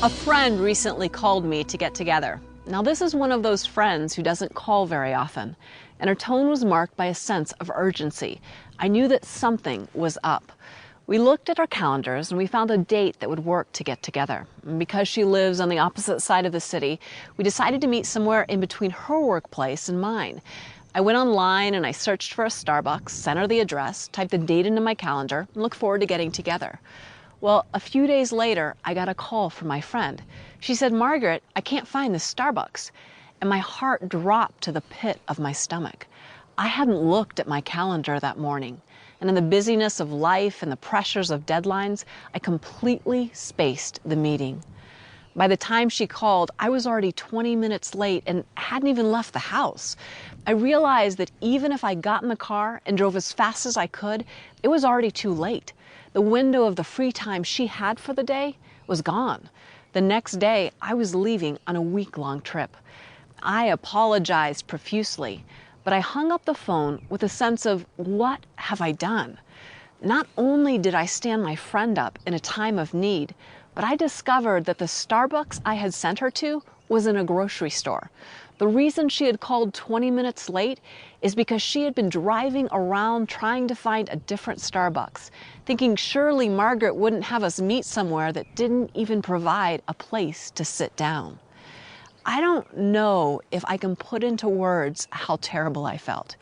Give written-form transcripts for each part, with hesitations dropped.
A friend recently called me to get together. Now, this is one of those friends who doesn't call very often, and her tone was marked by a sense of urgency. I knew that something was up. We looked at our calendars and we found a date that would work to get together. And because she lives on the opposite side of the city, we decided to meet somewhere in between her workplace and mine. I went online and I searched for a Starbucks, sent her the address, typed the date into my calendar, and looked forward to getting together. Well, a few days later, I got a call from my friend. She said, "Margaret, I can't find this Starbucks." And my heart dropped to the pit of my stomach. I hadn't looked at my calendar that morning. And in the busyness of life and the pressures of deadlines, I completely spaced the meeting. By the time she called, I was already 20 minutes late and hadn't even left the house. I realized that even if I got in the car and drove as fast as I could, it was already too late. The window of the free time she had for the day was gone. The next day, I was leaving on a week-long trip. I apologized profusely, but I hung up the phone with a sense of, what have I done? Not only did I stand my friend up in a time of need, but I discovered that the Starbucks I had sent her to was in a grocery store. The reason she had called 20 minutes late is because she had been driving around trying to find a different Starbucks, thinking surely Margaret wouldn't have us meet somewhere that didn't even provide a place to sit down. I don't know if I can put into words how terrible I felt.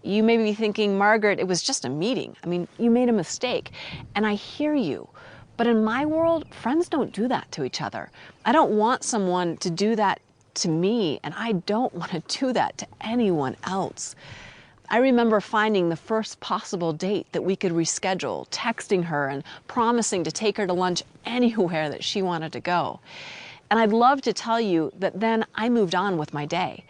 You may be thinking, "Margaret, it was just a meeting. I mean, you made a mistake." And I hear you. But in my world, friends don't do that to each other. I don't want someone to do that to me, and I don't want to do that to anyone else. I remember finding the first possible date that we could reschedule, texting her and promising to take her to lunch anywhere that she wanted to go. And I'd love to tell you that then I moved on with my day.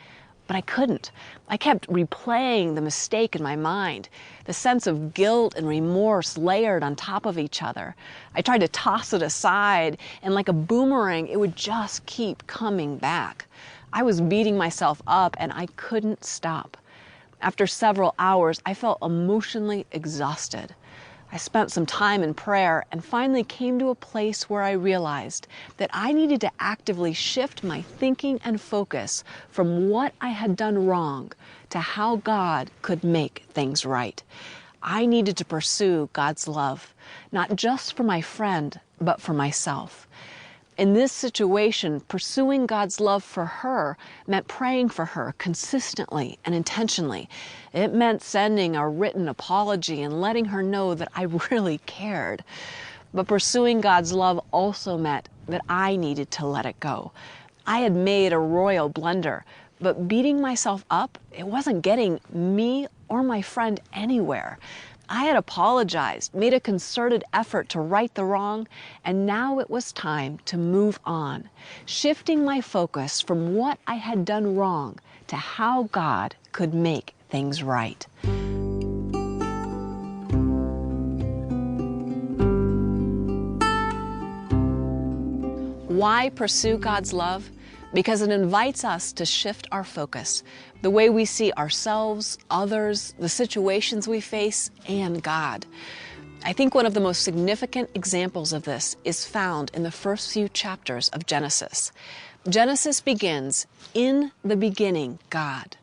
But I couldn't. I kept replaying the mistake in my mind. The sense of guilt and remorse layered on top of each other. I tried to toss it aside, and like a boomerang, it would just keep coming back. I was beating myself up, and I couldn't stop. After several hours, I felt emotionally exhausted. I spent some time in prayer and finally came to a place where I realized that I needed to actively shift my thinking and focus from what I had done wrong to how God could make things right. I needed to pursue God's love, not just for my friend, but for myself. In this situation, pursuing God's love for her meant praying for her consistently and intentionally. It meant sending a written apology and letting her know that I really cared. But pursuing God's love also meant that I needed to let it go. I had made a royal blunder, but beating myself up, it wasn't getting me or my friend anywhere. I had apologized, made a concerted effort to right the wrong, and now it was time to move on, shifting my focus from what I had done wrong to how God could make things right. Why pursue God's love? Because it invites us to shift our focus, the way we see ourselves, others, the situations we face, and God. I think one of the most significant examples of this is found in the first few chapters of Genesis. Genesis begins, "In the beginning, God."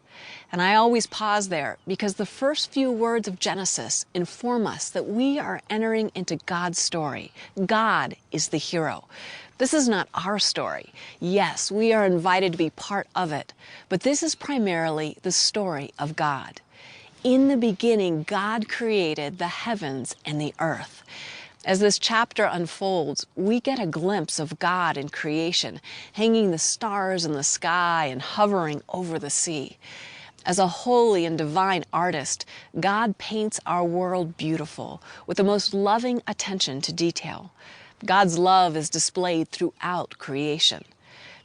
And I always pause there because the first few words of Genesis inform us that we are entering into God's story. God is the hero. This is not our story. Yes, we are invited to be part of it, but this is primarily the story of God. In the beginning, God created the heavens and the earth. As this chapter unfolds, we get a glimpse of God in creation, hanging the stars in the sky and hovering over the sea. As a holy and divine artist, God paints our world beautiful with the most loving attention to detail. God's love is displayed throughout creation.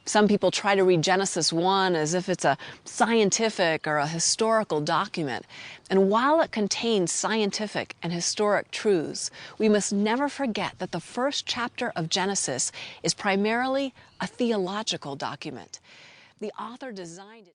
Some people try to read Genesis 1 as if it's a scientific or a historical document. And while it contains scientific and historic truths, we must never forget that the first chapter of Genesis is primarily a theological document. The author designed it